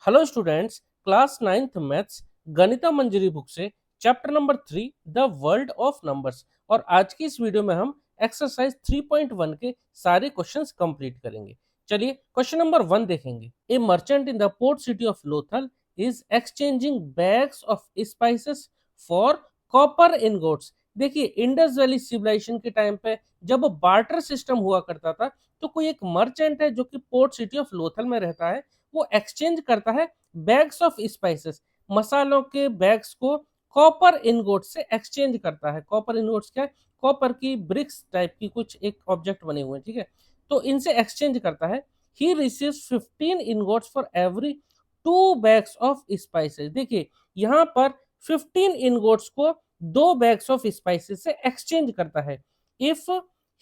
Hello students, class 9th maths Ganita Manjari book से chapter number 3 the world of numbers. और आज की इस वीडियो में हम एक्सरसाइज 3.1 के सारे क्वेश्चंस कंप्लीट करेंगे। चलिए क्वेश्चन नंबर 1 देखेंगे। A merchant in the port city of Lothal is exchanging bags of spices for copper ingots. देखिए, इंडस वैली सिविलाइजेशन के टाइम पे जब बार्टर सिस्टम हुआ करता था, तो कोई एक मर्चेंट है जो कि पोर्ट सिटी ऑफ लोथल में रहता है, वो एक्सचेंज करता है बैग्स ऑफ स्पाइसेस, मसालों के बैग्स को कॉपर इनगोट से एक्सचेंज करता है। कॉपर इनगोट्स क्या है? कॉपर की ब्रिक्स टाइप की कुछ एक ऑब्जेक्ट बने हुए हैं, ठीक है। तो इनसे एक्सचेंज करता है। He receives 15 ingots for every 2 bags of spices. देखिए, यहाँ पर 15 इनगोट्स को 2 बैग्स ऑफ स्पाइसेस से एक्सचेंज करता है। If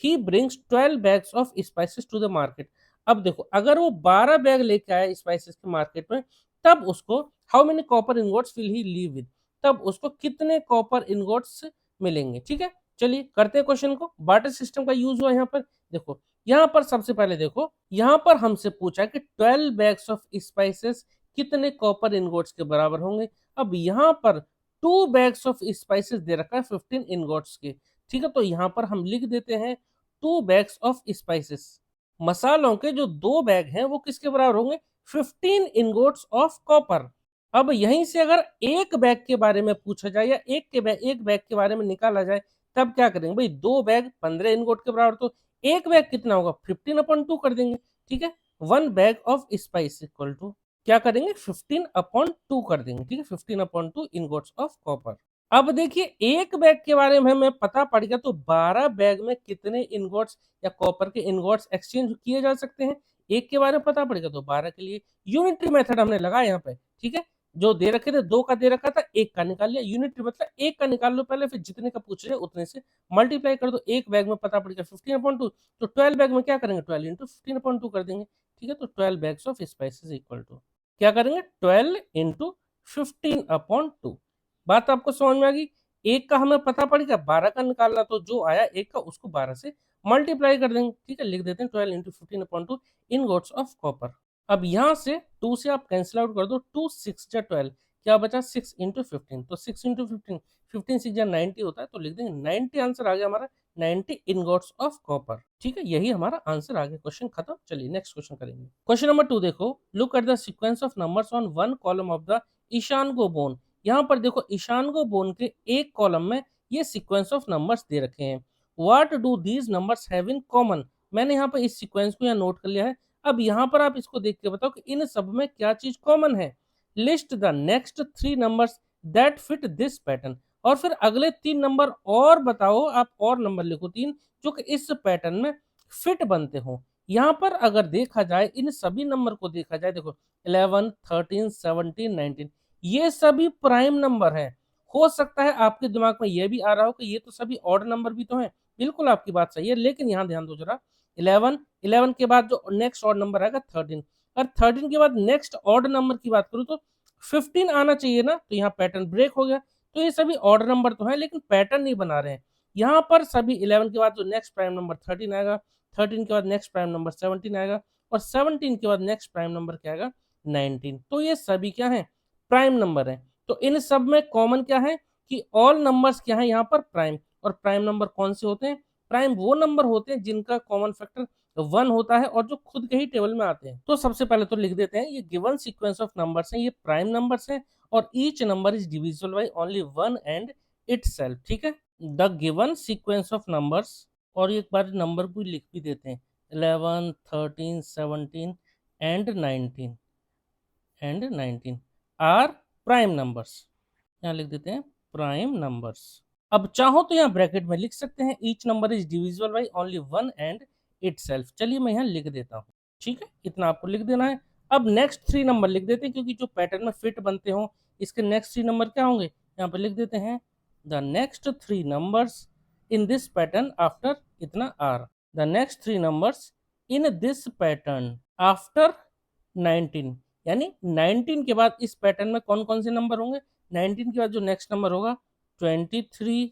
he brings 12 bags of spices to the market. अब देखो, अगर वो 12 बैग लेके आया स्पाइसेस के मार्केट में, तब उसको how many copper ingots will he leave with, तब उसको कितने कॉपर इनगोट्स मिलेंगे, ठीक है। चलिए करते हैं क्वेश्चन को। बार्टर सिस्टम का यूज हुआ यहाँ पर। देखो, यहाँ पर सबसे पहले देखो, यहाँ पर हमसे पूछा कि 12 बैग्स ऑफ स्पाइसेस कितने कॉपर इनगोट्स के बराबर होंगे। अब यहाँ पर 2 बैग्स ऑफ स्पाइसेस दे रखा है 15 इनगोट्स के, ठीक है। तो यहाँ पर हम लिख देते हैं 2 बैग्स ऑफ स्पाइसेस। मसालों के जो 2 बैग हैं वो किसके बराबर होंगे? 15 इनगोट्स ऑफ कॉपर। अब यहीं से अगर एक बैग के बारे में पूछा जाए या एक बैग के बारे में निकाला जाए, तब क्या करेंगे भाई? 2 बैग 15 इनगोट के बराबर, तो एक बैग कितना होगा? 15/2 कर देंगे, ठीक है। 1 bag of spice equal to क्या करेंगे? 15/2 कर देंगे, ठीक है। 15/2 इनगोट्स ऑफ कॉपर। अब देखिए, एक बैग के बारे में हमें पता पड़ गया, तो 12 बैग में कितने इनगोट्स या कॉपर के इनगोट्स एक्सचेंज किए जा सकते हैं, एक के बारे में पता पड़ गया। तो 12 के लिए यूनिटरी मेथड हमने लगाया यहाँ पे, ठीक है। जो दे रखे थे 2 का दे रखा था, 1 का निकाल लिया। यूनिटरी मतलब 1 का निकाल लो पहले, फिर जितने का पूछ रहे उतने से मल्टीप्लाई कर दो। एक बैग में पता पड़ गया 15/2, तो 12 बैग में क्या करेंगे? 12 इंटू 15/2 कर देंगे, ठीक है। तो 12 bags of spices equal to क्या करेंगे? 12 इंटू 15/2। बात आपको समझ में आ गई? एक का हमें पता पड़ गया, 12 का निकालना, तो जो आया एक का उसको 12 से मल्टीप्लाई कर देंगे, ठीक है। लिख देते हैं 12 इंटू 15/2 इनगोट्स ऑफ कॉपर। अब यहाँ से 2 से आप कैंसिल आउट कर दो, 2 6 जा 12, क्या बचा? 6 इंटू 15, तो 6 इंटू 15, 15 6 जा 90 होता है, तो लिख देंगे 90 आंसर आ गया हमारा, 90 इनगोट्स ऑफ कॉपर, ठीक है। यही हमारा आंसर आ गया। क्वेश्चन खत्म। चलिए नेक्स्ट क्वेश्चन करेंगे। क्वेश्चन नंबर 2 देखो। Look at the sequence of numbers on one column of the Ishango bone. यहाँ पर देखो, ईशानगो बोन के एक कॉलम में ये सीक्वेंस ऑफ नंबर्स दे रखे हैं। What do these numbers have in common. मैंने यहाँ पर इस सीक्वेंस को यहाँ नोट कर लिया है। अब यहाँ पर आप इसको देख के बताओ कि इन सब में क्या चीज कॉमन है। List the next 3 numbers that fit this pattern. और फिर अगले 3 नंबर और बताओ, आप और नंबर लिखो 3 जो कि इस पैटर्न में फिट बनते हो। यहाँ पर अगर देखा जाए, इन सभी नंबर को देखा जाए, देखो 11 13 17 19, ये सभी प्राइम नंबर हैं। हो सकता है आपके दिमाग में ये भी आ रहा हो कि ये तो सभी ऑड नंबर भी तो हैं। बिल्कुल आपकी बात सही है, लेकिन यहाँ ध्यान दो जरा। 11 के बाद जो नेक्स्ट ऑड नंबर आएगा 13, और 13 के बाद नेक्स्ट ऑड नंबर की बात करूँ तो 15 आना चाहिए ना, तो यहाँ पैटर्न ब्रेक हो गया। तो ये सभी ऑड नंबर तो है, लेकिन पैटर्न नहीं बना रहे हैं। यहाँ पर सभी 11 के बाद जो नेक्स्ट प्राइम नंबर 13 आएगा, 13 के बाद नेक्स्ट प्राइम नंबर 17 आएगा, और 17 के बाद नेक्स्ट प्राइम नंबर क्या आएगा? 19। तो ये सभी क्या है? प्राइम नंबर है। तो इन सब में कॉमन क्या है कि ऑल नंबर्स क्या है यहाँ पर? प्राइम। और प्राइम नंबर कौन से होते हैं? प्राइम वो नंबर होते हैं जिनका कॉमन फैक्टर 1 होता है और जो खुद के ही टेबल में आते हैं। तो सबसे पहले तो लिख देते हैं, ये गिवन सीक्वेंस ऑफ नंबर्स हैं, ये प्राइम नंबर्स हैं, और each number is divisible by only 1 and itself, ठीक है। The given sequence of numbers, और एक बार नंबर को लिख भी देते हैं, 11 13 17 एंड 19 आर प्राइम नंबर्स। यहाँ लिख देते हैं प्राइम नंबर्स। अब चाहो तो यहाँ ब्रैकेट में लिख सकते हैं, each number is divisible by only 1 and itself. चलिए मैं यहाँ लिख देता हूँ, ठीक है। इतना आपको लिख देना है। अब नेक्स्ट 3 नंबर लिख देते हैं, क्योंकि जो पैटर्न में फिट बनते हो, इसके नेक्स्ट 3 नंबर क्या होंगे? यहाँ पे लिख देते हैं, the next 3 numbers in this pattern after इतना आर। The next 3 numbers in this pattern after 19, यानी 19 के बाद इस पैटर्न में कौन कौन से नंबर होंगे? 19 के बाद जो नेक्स्ट नंबर होगा 23,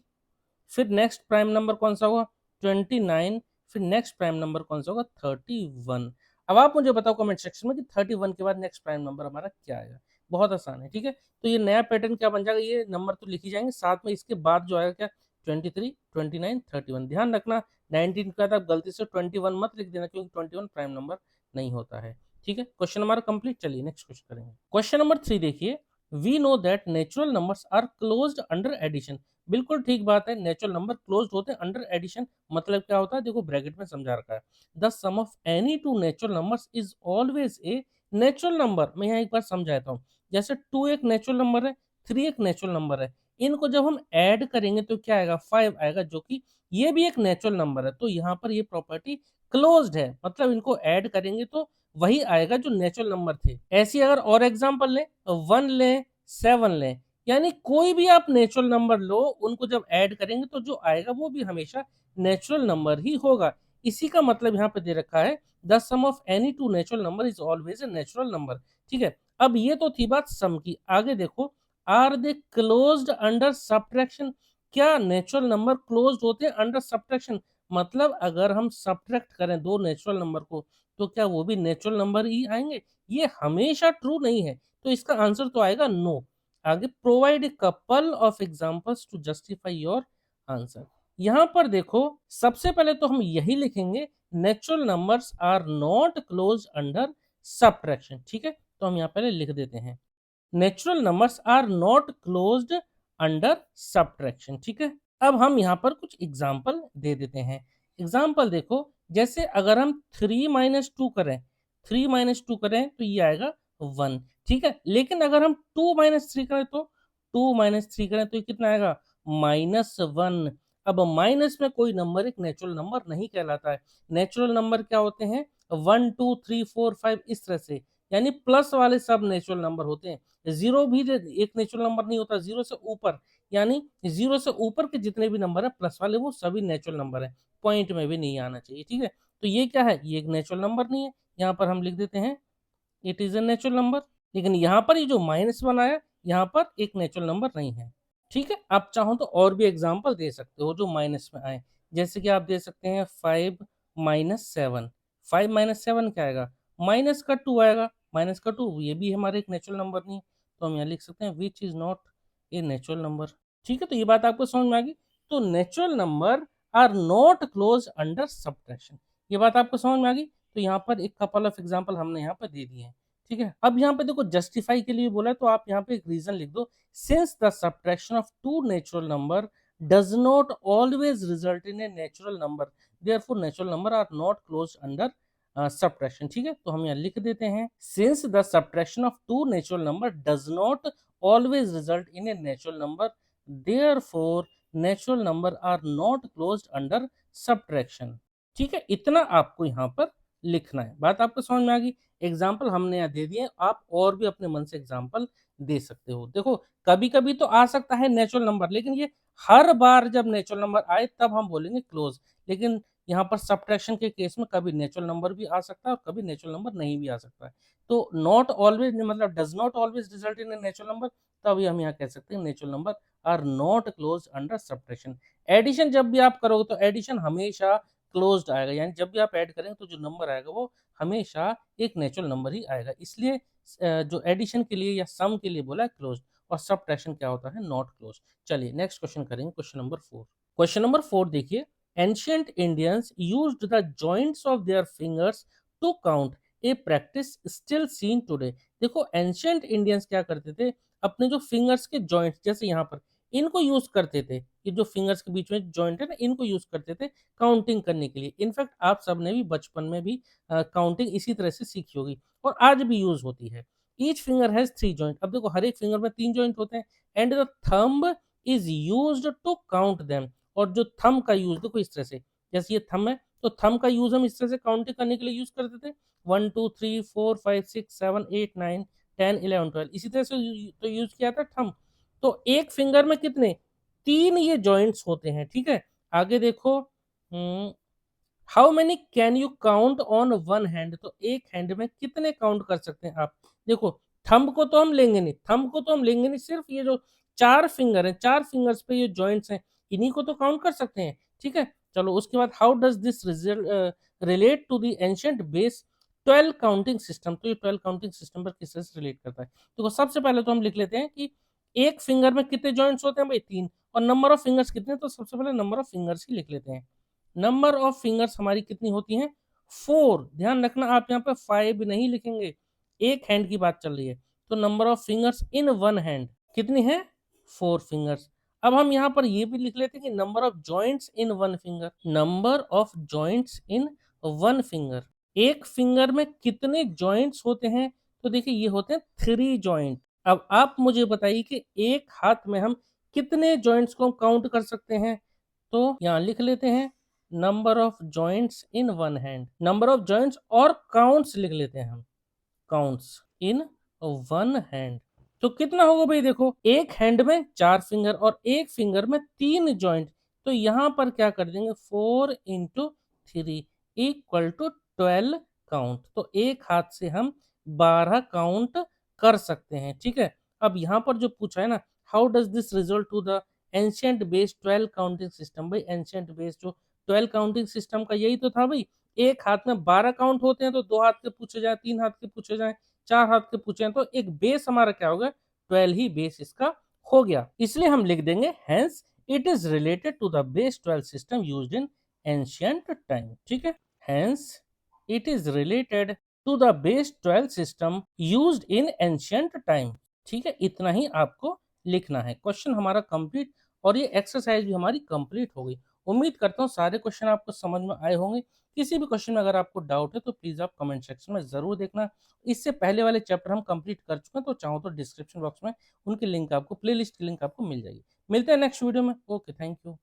फिर नेक्स्ट प्राइम नंबर कौन सा होगा? 29, फिर नेक्स्ट प्राइम नंबर कौन सा होगा? 31। अब आप मुझे बताओ कमेंट सेक्शन में कि 31 के बाद नेक्स्ट प्राइम नंबर हमारा क्या आएगा। बहुत आसान है, ठीक है। तो ये नया पैटर्न क्या बन जाएगा, ये नंबर तो लिखी जाएंगे, साथ में इसके बाद जो आएगा क्या 23, 29, 31। ध्यान रखना 19 के बाद आप गलती से 21 मत लिख देना, क्योंकि 21 प्राइम नंबर नहीं होता है, ठीक है। क्वेश्चन हमारा कंप्लीट। चलिए नेक्स्ट क्वेश्चन करेंगे। क्वेश्चन नंबर 3 देखिए, we know that natural numbers are closed under addition. बिल्कुल ठीक बात है, नेचुरल नंबर क्लोज्ड होते हैं अंडर एडिशन। मतलब क्या होता है, देखो ब्रैकेट में समझा रखा है, the sum of any two natural numbers is always a natural number. मैं यहाँ एक बार समझाता हूँ, जैसे 2 एक नेचुरल नंबर है, 3 एक नेचुरल नंबर है, इनको जब हम ऐड करेंगे तो क्या आएगा, 5 आएगा, जो कि ये भी एक नेचुरल नंबर है। तो यहाँ पर ये प्रॉपर्टी क्लोज्ड है, मतलब इनको ऐड करेंगे तो वही आएगा जो नेचुरल नंबर थे। ऐसी अगर और एग्जांपल लें, 1 लें, 7 लें, यानी कोई भी आप नेचुरल नंबर लो, उनको जब ऐड करेंगे तो जो आएगा वो भी हमेशा नेचुरल नंबर ही होगा। इसी का मतलब यहाँ पे दे रखा है, the sum of any two natural number is always a natural number, ठीक है। अब ये तो थी बात सम की, आगे देखो, are they closed under subtraction. क्या नेचुरल नंबर क्लोज्ड होते हैं अंडर सब्ट्रैक्शन? मतलब अगर हम सब्ट्रैक्ट करें दो नेचुरल नंबर को, तो क्या वो भी नेचुरल नंबर ही आएंगे? ये हमेशा ट्रू नहीं है, तो इसका आंसर तो आएगा नो। आगे, provide a couple of examples to justify your answer. यहां पर देखो, सबसे पहले तो हम यही लिखेंगे, natural numbers are not close under subtraction, ठीक है। तो हम यहां पहले लिख देते हैं, natural numbers are not closed under subtraction, ठीक है। अब हम यहां पर कुछ एग्जांपल दे देते हैं। एग्जांपल देखो, जैसे अगर हम 3 - 2 करें, 3 - 2 करें तो ये आएगा 1, ठीक है। लेकिन अगर हम 2 - 3 करें तो 2 - 3 करें तो ये कितना आएगा, -1। अब माइनस में कोई नंबर एक नेचुरल नंबर नहीं कहलाता है। नेचुरल नंबर क्या होते हैं, 1, 2, 3, 4, 5 इस तरह से, यानी प्लस वाले सब नेचुरल नंबर होते हैं। जीरो भी एक नेचुरल नंबर नहीं होता, जीरो से ऊपर, यानी जीरो से ऊपर के जितने भी नंबर है प्लस वाले, वो सभी नेचुरल नंबर है, पॉइंट में भी नहीं आना चाहिए, ठीक है। तो ये क्या है, ये एक नेचुरल नंबर नहीं है, यहाँ पर हम लिख देते हैं it is a natural number. लेकिन यहाँ पर ये जो -1 आया, यहाँ पर एक नेचुरल नंबर नहीं है, ठीक है। आप चाहो तो और भी एग्जाम्पल दे सकते हो जो माइनस में आए, जैसे कि आप दे सकते हैं 5 - 7। 5 - 7 क्या आएगा, माइनस का 2 आएगा, माइनस का 2 ये भी हमारे एक नेचुरल नंबर नहीं है, तो हम यहाँ लिख सकते हैं which is not a natural number, ठीक है। तो ये बात आपको समझ में आ गई। तो natural number are not close under subtraction, ये बात आपको समझ में आ गई। तो यहाँ पर एक कपल ऑफ एग्जाम्पल हमने यहाँ पर दे दिए हैं, ठीक है। अब यहाँ पे देखो जस्टिफाई के लिए बोला है, तो आप यहाँ पे एक रीजन लिख दो, since the subtraction of two natural number does not always result in a natural number, therefore natural number are not close under subtraction, ठीक है। तो हम यहाँ लिख देते हैं, since the subtraction of two natural number does not always result in a natural number, therefore natural number are not closed under subtraction, ठीक है। इतना आपको यहाँ पर लिखना है। बात आपको समझ में आ गई। एग्जाम्पल हमने यहाँ दे दिए, आप और भी अपने मन से एग्जाम्पल दे सकते हो। देखो कभी कभी तो आ सकता है नेचुरल नंबर, लेकिन ये हर बार जब नेचुरल नंबर आए तब हम बोलेंगे क्लोज। लेकिन यहाँ पर सब्ट्रैक्शन के केस में कभी नेचुरल नंबर भी आ सकता है और कभी नेचुरल नंबर नहीं भी आ सकता है। तो नॉट ऑलवेज मतलब does not always result in a natural number, तभी हम यहाँ कह सकते हैं natural number are not close under subtraction. Addition जब भी आप करोगे तो एडिशन हमेशा क्लोज्ड आएगा, यानी जब भी आप ऐड करेंगे तो जो नंबर आएगा वो हमेशा एक नेचुरल नंबर ही आएगा। इसलिए जो एडिशन के लिए या सम के लिए बोला है क्लोज्ड, और सब्ट्रैक्शन क्या होता है, नॉट क्लोज्ड। चलिए नेक्स्ट क्वेश्चन करेंगे, क्वेश्चन नंबर 4। क्वेश्चन नंबर 4 देखिए, ancient Indians used the joints of their fingers to count, a practice still seen today. देखो एंशिएंट इंडियंस क्या करते थे, अपने जो फिंगर्स के जॉइंट्स, जैसे यहाँ पर इनको यूज करते थे, ये जो फिंगर्स के बीच में जॉइंट है ना, इनको यूज करते थे काउंटिंग करने के लिए। इनफैक्ट आप सबने भी बचपन में भी काउंटिंग इसी तरह से सीखी होगी, और आज भी यूज होती है। Each finger has 3 joint. अब देखो हर एक फिंगर में 3 जॉइंट होते हैं, and the thumb is used to count them. और जो थंब का यूज देखो इस तरह से, जैसे ये थंब है तो थंब का यूज हम इस तरह से काउंटिंग करने के लिए यूज करते थे, 1 2 3 4 5 6 7 8 9 10 11 12, इसी तरह से तो यूज किया था थंब। तो एक फिंगर में कितने, 3 ये जॉइंट्स होते हैं, ठीक है। आगे देखो, how many can you count on one hand, तो एक हैंड में कितने काउंट कर सकते हैं आप। देखो थंब को तो हम लेंगे नहीं, थंब को तो हम लेंगे नहीं, सिर्फ ये जो 4 फिंगर हैं, 4 फिंगर्स पे ये जॉइंट्स हैं, इन्हीं को तो काउंट कर सकते हैं, ठीक है। चलो उसके बाद, how does this result relate to the ancient base 12 counting system, तो ये 12 काउंटिंग सिस्टम पर किससे रिलेट करता है? तो सबसे पहले तो हम लिख लेते हैं कि एक फिंगर में कितने जॉइंट्स होते हैं भाई? 3। और नंबर ऑफ फिंगर्स कितने? तो सबसे पहले नंबर ऑफ फिंगर्स ही लिख लेते हैं। नंबर ऑफ फिंगर्स हमारी कितनी होती हैं? 4। ध्यान रखना, आप यहाँ पे 5 नहीं लिखेंगे, एक हैंड की बात चल रही है। तो number of fingers in one hand कितनी है? 4 फिंगर्स। अब हम यहाँ पर ये भी लिख लेते हैं कि number of joints in one finger, number of joints in one finger, एक फिंगर में कितने जॉइंट्स होते हैं? तो देखिए ये होते हैं 3 जॉइंट। अब आप मुझे बताइए कि एक हाथ में हम कितने जॉइंट्स को काउंट कर सकते हैं? तो यहाँ लिख लेते हैं number of joints in one hand, number of joints और काउंट्स लिख लेते हैं हम, काउंट्स इन वन हैंड। तो कितना होगा भाई? देखो, एक हैंड में 4 फिंगर और एक फिंगर में 3 जॉइंट, तो यहां पर क्या कर देंगे? 4 इंटू 3 इक्वल टू 12 काउंट। तो एक हाथ से हम 12 काउंट कर सकते हैं, ठीक है। अब यहाँ पर जो पूछा है ना, how does this result to the ancient base 12 counting system? भाई एंशियंट बेस जो 12 काउंटिंग सिस्टम का यही तो था भाई, एक हाथ में 12 काउंट होते हैं, तो 2 हाथ के पूछे जाए, 3 हाथ के पूछे जाए, 4 हाथ के पूछे हैं, तो एक बेस हमारा क्या होगा? 12 ही बेस इसका हो गया। इसलिए हम लिख देंगे hence it is related to the base 12 system used in ancient time, ठीक है। Hence it is related to the base 12 system used in ancient time, ठीक है। इतना ही आपको लिखना है। क्वेश्चन हमारा कंप्लीट और ये एक्सरसाइज भी हमारी कंप्लीट हो गई। उम्मीद करता हूँ सारे क्वेश्चन आपको समझ में आए होंगे। किसी भी क्वेश्चन में अगर आपको डाउट है तो प्लीज़ आप कमेंट सेक्शन में ज़रूर देखना। इससे पहले वाले चैप्टर हम कंप्लीट कर चुके हैं, तो चाहो तो डिस्क्रिप्शन बॉक्स में उनकी लिंक आपको, प्लेलिस्ट की लिंक आपको मिल जाएगी। मिलते हैं नेक्स्ट वीडियो में। Okay, thank you.